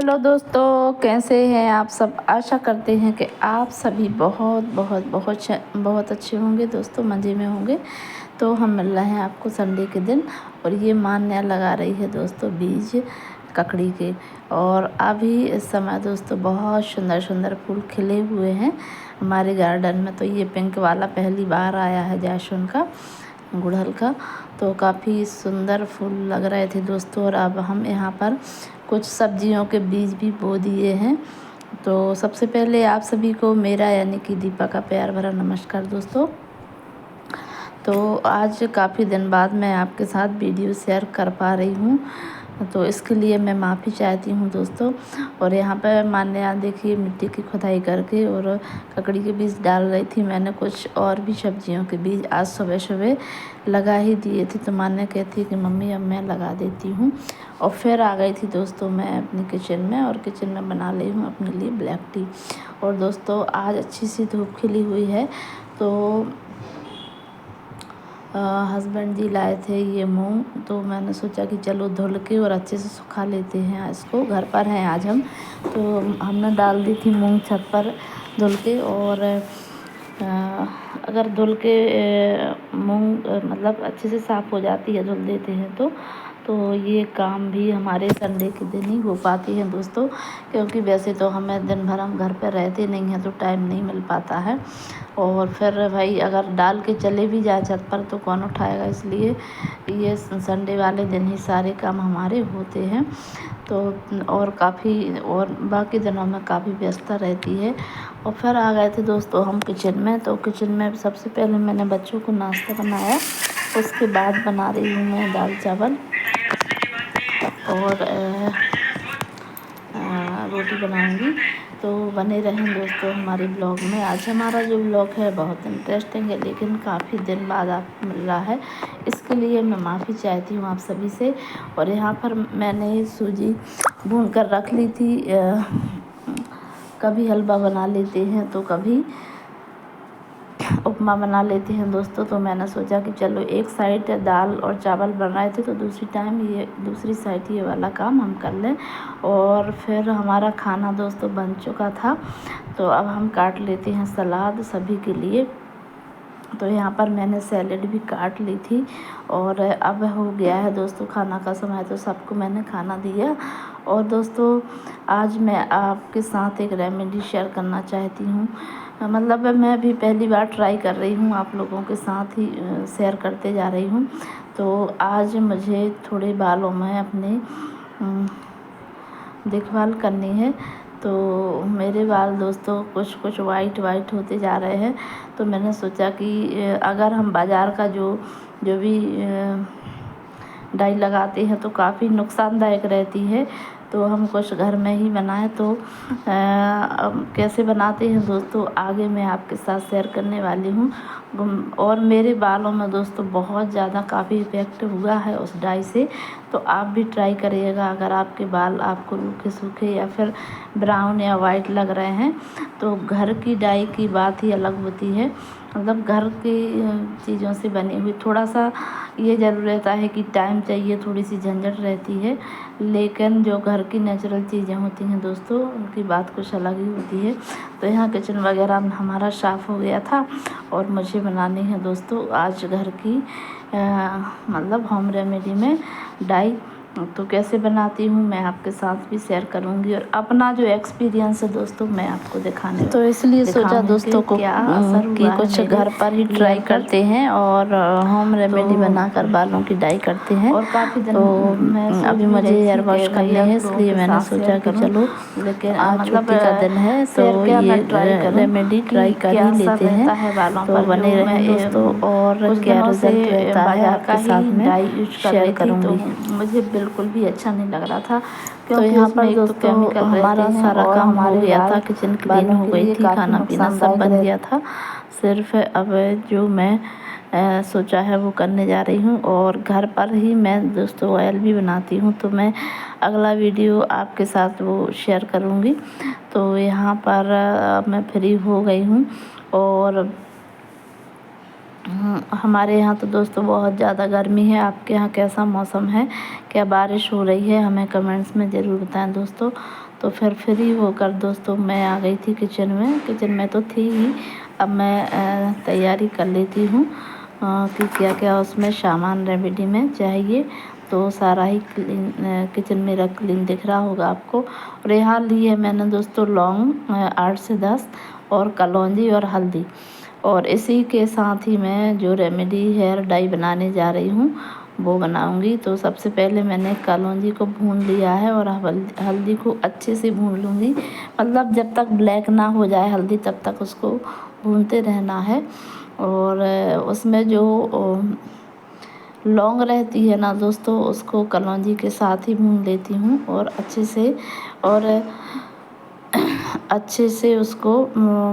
Hello दोस्तों, कैसे हैं आप सब। आशा करते हैं कि आप सभी बहुत बहुत बहुत बहुत अच्छे होंगे दोस्तों, मज़े में होंगे। तो हम मिल रहे हैं आपको संडे के दिन और ये माँ नया लगा रही है दोस्तों बीज ककड़ी के। और अभी इस समय दोस्तों बहुत सुंदर सुंदर फूल खिले हुए हैं हमारे गार्डन में। तो ये पिंक वाला पहली बार आया है जैस्मिन का, गुड़हल का। तो काफ़ी सुंदर फूल लग रहे थे दोस्तों। और अब हम यहाँ पर कुछ सब्जियों के बीज भी बो दिए हैं। तो सबसे पहले आप सभी को मेरा यानी कि दीपा का प्यार भरा नमस्कार दोस्तों। तो आज काफ़ी दिन बाद मैं आपके साथ वीडियो शेयर कर पा रही हूँ, तो इसके लिए मैं माफ़ी चाहती हूँ दोस्तों। और यहाँ पर मान्या देखिए मिट्टी की खुदाई करके और ककड़ी के बीज डाल रही थी। मैंने कुछ और भी सब्जियों के बीज आज सुबह सुबह लगा ही दिए थे। तो मान्या कहती है कि मम्मी अब मैं लगा देती हूँ। और फिर आ गई थी दोस्तों मैं अपनी किचन में, और किचन में बना ली हूँ अपने लिए ब्लैक टी। और दोस्तों आज अच्छी सी धूप खिली हुई है। तो हस्बैंड जी लाए थे ये मूंग, तो मैंने सोचा कि चलो धुल के और अच्छे से सुखा लेते हैं। इसको घर पर हैं आज हम, तो हमने डाल दी थी मूंग छत पर धुल के। और अगर धुल के मूंग मतलब अच्छे से साफ़ हो जाती है धुल देते हैं तो ये काम भी हमारे संडे के दिन ही हो पाती है दोस्तों। क्योंकि वैसे तो हमें दिन भर हम घर पर रहते नहीं हैं तो टाइम नहीं मिल पाता है। और फिर भाई अगर डाल के चले भी जाए छत पर तो कौन उठाएगा, इसलिए ये संडे वाले दिन ही सारे काम हमारे होते हैं। तो और काफ़ी और बाकी दिनों में काफ़ी व्यस्तता रहती है। और फिर आ गए थे दोस्तों हम किचन में। तो किचन में सबसे पहले मैंने बच्चों को नाश्ता बनाया, उसके बाद बना रही हूँ मैं दाल चावल और रोटी बनाऊंगी। तो बने रहें दोस्तों हमारे ब्लॉग में। आज हमारा जो ब्लॉग है बहुत इंटरेस्टिंग है, लेकिन काफ़ी दिन बाद आपको मिल रहा है, इसके लिए मैं माफ़ी चाहती हूँ आप सभी से। और यहाँ पर मैंने सूजी भून कर रख ली थी। कभी हलवा बना लेते हैं तो कभी उपमा बना लेते हैं दोस्तों। तो मैंने सोचा कि चलो एक साइड दाल और चावल बन रहे थे तो दूसरी साइड ये वाला काम हम कर लें। और फिर हमारा खाना दोस्तों बन चुका था। तो अब हम काट लेते हैं सलाद सभी के लिए। तो यहाँ पर मैंने सैलेड भी काट ली थी। और अब हो गया है दोस्तों खाना का समय, तो सबको मैंने खाना दिया। और दोस्तों आज मैं आपके साथ एक रेमेडी शेयर करना चाहती हूँ। मतलब मैं अभी पहली बार ट्राई कर रही हूँ, आप लोगों के साथ ही शेयर करते जा रही हूँ। तो आज मुझे थोड़े बालों में अपने देखभाल करनी है। तो मेरे बाल दोस्तों कुछ कुछ वाइट होते जा रहे हैं। तो मैंने सोचा कि अगर हम बाज़ार का जो भी डाई लगाते हैं तो काफ़ी नुकसानदायक रहती है, तो हम कुछ घर में ही बनाएं। तो कैसे बनाते हैं दोस्तों आगे मैं आपके साथ शेयर करने वाली हूँ। और मेरे बालों में दोस्तों बहुत ज़्यादा काफ़ी इफ़ेक्ट हुआ है उस डाई से। तो आप भी ट्राई करिएगा। अगर आपके बाल आपको रूखे सूखे या फिर ब्राउन या वाइट लग रहे हैं तो घर की डाई की बात ही अलग होती है। मतलब घर की चीज़ों से बनी हुई, थोड़ा सा ये ज़रूर रहता है कि टाइम चाहिए, थोड़ी सी झंझट रहती है, लेकिन जो घर की नेचुरल चीज़ें होती हैं दोस्तों उनकी बात कुछ अलग ही होती है। तो यहाँ किचन वगैरह हमारा साफ़ हो गया था और मुझे बनानी है दोस्तों आज घर की मतलब होम रेमेडी में डाई। तो कैसे बनाती हूँ मैं आपके साथ भी शेयर करूँगी, और अपना जो एक्सपीरियंस है दोस्तों मैं आपको दिखाने तो इसलिए सोचा दोस्तों को क्या असर हुआ कुछ घर पर ही ट्राई करते हैं और होम रेमेडी बनाकर बालों की डाई करते हैं। और काफ़ी दिन तो अभी मुझे हेयर वॉश करने हैं, इसलिए मैंने सोचा कि चलो लेकिन आज छुट्टी का दिन है तो ये रेमेडी ट्राई कर ही लेते हैं। तो बने रहें दोस्तों और क्या रिजल्ट रहता है आपके साथ में शेयर करूँगी। मुझे बिल्कुल भी अच्छा नहीं लग रहा था। तो यहाँ पर दोस्तों हमारा सारा काम हो गया था, किचन क्लीन हो गई थी, खाना पीना सब बन गया था। सिर्फ अब जो मैं सोचा है वो करने जा रही हूँ। और घर पर ही मैं दोस्तों ऑयल भी बनाती हूँ, तो मैं अगला वीडियो आपके साथ वो शेयर करूँगी। तो यहाँ पर मैं फ्री हो गई हूँ। और हमारे यहाँ तो दोस्तों बहुत ज़्यादा गर्मी है। आपके यहाँ कैसा मौसम है, क्या बारिश हो रही है, हमें कमेंट्स में ज़रूर बताएं दोस्तों। तो फिर फ्री होकर दोस्तों मैं आ गई थी किचन में तो थी ही। अब मैं तैयारी कर लेती हूँ कि क्या क्या उसमें सामान रेमेडी में चाहिए। तो सारा ही किचन मेरा क्लीन दिख रहा होगा आपको। और यहाँ ली है मैंने दोस्तों लौंग 8 से 10 और कलौंजी और हल्दी। और इसी के साथ ही मैं जो रेमेडी हेयर डाई बनाने जा रही हूँ वो बनाऊंगी। तो सबसे पहले मैंने कलौंजी को भून लिया है और हल्दी को अच्छे से भून लूँगी। मतलब जब तक ब्लैक ना हो जाए हल्दी तब तक उसको भूनते रहना है। और उसमें जो लौंग रहती है ना दोस्तों उसको कलौंजी के साथ ही भून लेती हूँ और अच्छे से उसको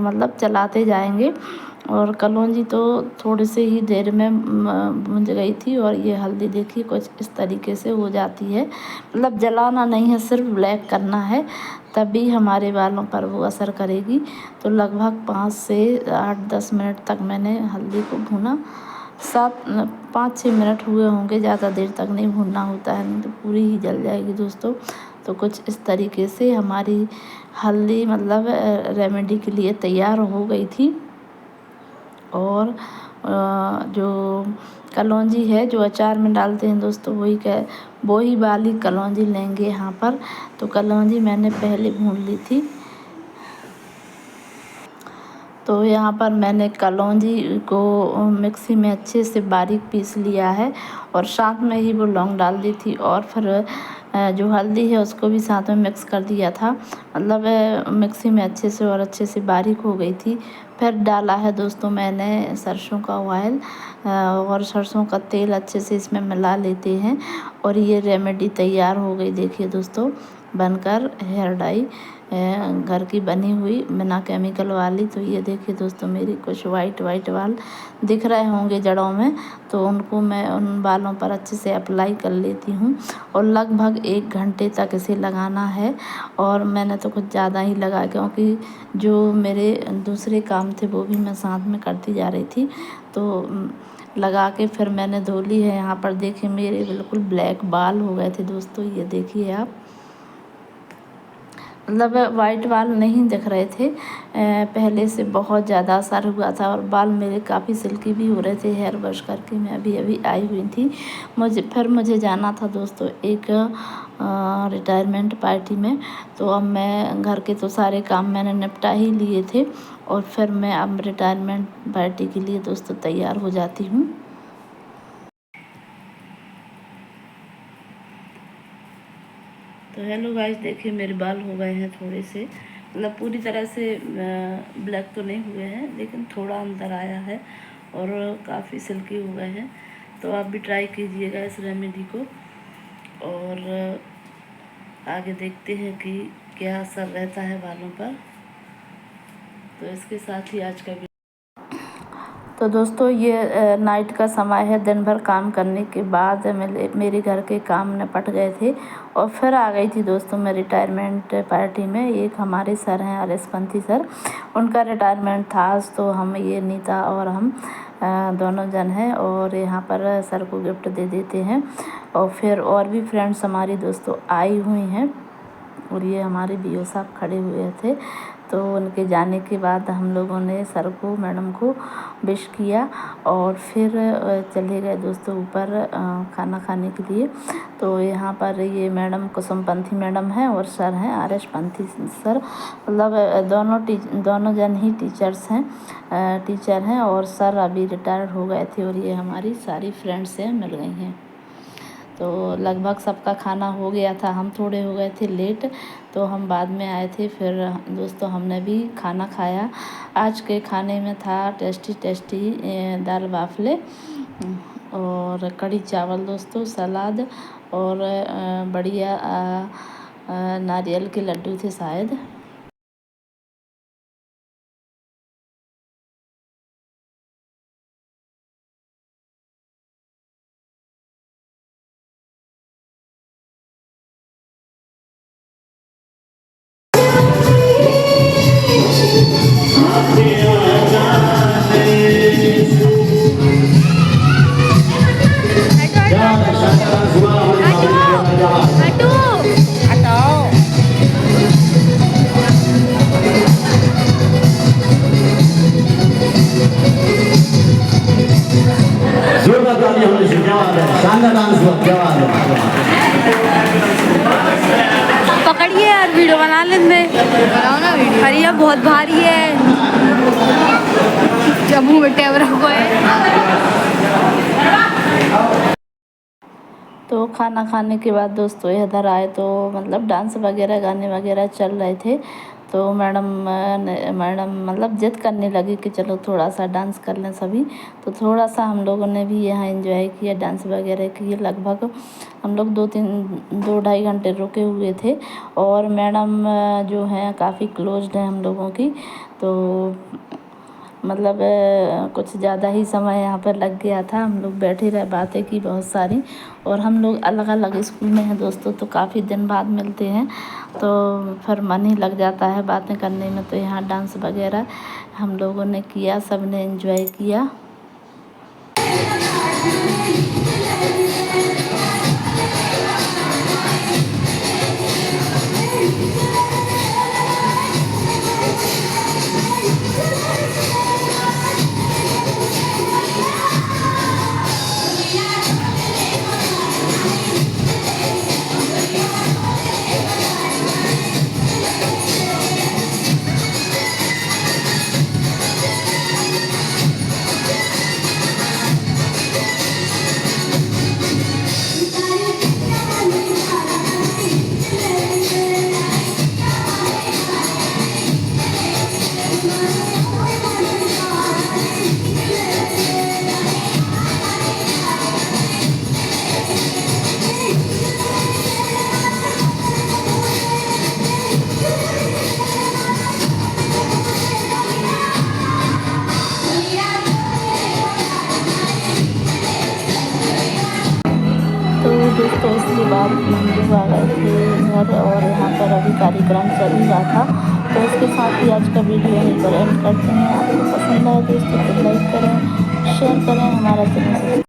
मतलब चलाते जाएंगे। और कलौंजी तो थोड़ी से ही देर में भुन गई थी। और ये हल्दी देखिए कुछ इस तरीके से हो जाती है। मतलब जलाना नहीं है, सिर्फ ब्लैक करना है, तभी हमारे बालों पर वो असर करेगी। तो लगभग 5 से 8-10 मिनट तक मैंने हल्दी को भुना। 5-6 मिनट हुए होंगे, ज़्यादा देर तक नहीं भूनना होता है, नहीं तो पूरी ही जल जाएगी दोस्तों। तो कुछ इस तरीके से हमारी हल्दी मतलब रेमेडी के लिए तैयार हो गई थी। और जो कलौंजी है जो अचार में डालते हैं दोस्तों वही वाली कलौंजी लेंगे यहाँ पर। तो कलौंजी मैंने पहले भून ली थी। तो यहाँ पर मैंने कलौंजी को मिक्सी में अच्छे से बारीक पीस लिया है और साथ में ही वो लौंग डाल दी थी। और फिर जो हल्दी है उसको भी साथ में मिक्स कर दिया था। मतलब मिक्सी में अच्छे से बारीक हो गई थी। फिर डाला है दोस्तों मैंने सरसों का ऑयल और सरसों का तेल अच्छे से इसमें मिला लेते हैं। और ये रेमेडी तैयार हो गई देखिए दोस्तों बनकर, हेयर डाई घर की बनी हुई बिना केमिकल वाली। तो ये देखिए दोस्तों मेरी कुछ वाइट बाल दिख रहे होंगे जड़ों में, तो उनको मैं उन बालों पर अच्छे से अप्लाई कर लेती हूँ। और लगभग 1 घंटे तक इसे लगाना है। और मैंने तो कुछ ज़्यादा ही लगा क्योंकि जो मेरे दूसरे काम थे वो भी मैं साथ में करती जा रही थी। तो लगा के फिर मैंने धो ली है। यहाँ पर देखिए मेरे बिल्कुल ब्लैक बाल हो गए थे दोस्तों, ये देखिए आप। मतलब वाइट बाल नहीं दिख रहे थे, पहले से बहुत ज़्यादा असर हुआ था। और बाल मेरे काफ़ी सिल्की भी हो रहे थे हेयर वॉश करके मैं अभी आई हुई थी। मुझे जाना था दोस्तों एक रिटायरमेंट पार्टी में। तो अब मैं घर के तो सारे काम मैंने निपटा ही लिए थे और फिर मैं अब रिटायरमेंट पार्टी के लिए दोस्तों तैयार हो जाती हूँ। तो हेलो गाइस, देखिए मेरे बाल हो गए हैं थोड़े से, मतलब पूरी तरह से ब्लैक तो नहीं हुए हैं लेकिन थोड़ा अंदर आया है और काफ़ी सिल्की हो गए हैं। तो आप भी ट्राई कीजिएगा इस रेमेडी को। और आगे देखते हैं कि क्या असर रहता है बालों पर। तो इसके साथ ही आज का तो दोस्तों ये नाइट का समय है। दिन भर काम करने के बाद मेरे घर के काम निपट गए थे और फिर आ गई थी दोस्तों मैं रिटायरमेंट पार्टी में। एक हमारे सर हैं RS पंथी सर, उनका रिटायरमेंट था आज। तो हम ये नीता और हम दोनों जन हैं और यहाँ पर सर को गिफ्ट दे देते हैं। और फिर और भी फ्रेंड्स हमारी दोस्तों आई हुई हैं और ये हमारे BO साहब खड़े हुए थे। तो उनके जाने के बाद हम लोगों ने सर को मैडम को विश किया और फिर चले गए दोस्तों ऊपर खाना खाने के लिए। तो यहाँ पर ये मैडम कुसुम पंथी मैडम हैं और सर हैं RS पंथी सर। मतलब दोनों जन ही टीचर हैं और सर अभी रिटायर्ड हो गए थे। और ये हमारी सारी फ्रेंड्स हैं, मिल गई हैं। तो लगभग सबका खाना हो गया था, हम थोड़े हो गए थे लेट तो हम बाद में आए थे। फिर दोस्तों हमने भी खाना खाया। आज के खाने में था टेस्टी दाल बाफले और कढ़ी चावल दोस्तों, सलाद और बढ़िया नारियल के लड्डू थे शायद। शानदार डांस हुआ, क्या बात है। पकड़िए यार, वीडियो बना लेंगे। बनाओ ना वीडियो। अरे ये बहुत भारी है, जम्मू में टेबरा को है। तो खाना खाने के बाद दोस्तों इधर आए तो मतलब डांस वगैरह गाने वगैरह चल रहे थे। तो मैडम मतलब जिद करने लगी कि चलो थोड़ा सा डांस कर लें सभी। तो थोड़ा सा हम लोगों ने भी यहाँ एंजॉय किया, डांस वगैरह किए। लगभग हम लोग 2-2.5 घंटे रुके हुए थे। और मैडम जो हैं काफ़ी क्लोज्ड हैं हम लोगों की। तो मतलब कुछ ज़्यादा ही समय यहाँ पर लग गया था। हम लोग बैठे रहे, बातें की बहुत सारी। और हम लोग अलग अलग स्कूल में हैं दोस्तों, तो काफ़ी दिन बाद मिलते हैं तो फिर मन ही लग जाता है बातें करने में। तो यहाँ डांस वगैरह हम लोगों ने किया, सब ने एंजॉय किया। दोस्तों इसके बाद हम लोग आ गए थे घर और यहाँ पर अभी कार्यक्रम चल ही रहा था। तो इसके साथ ही आज का वीडियो यहीं पर एंड करते हैं। आपको पसंद आए दोस्तों तो लाइक करें, शेयर करें, हमारा चैनल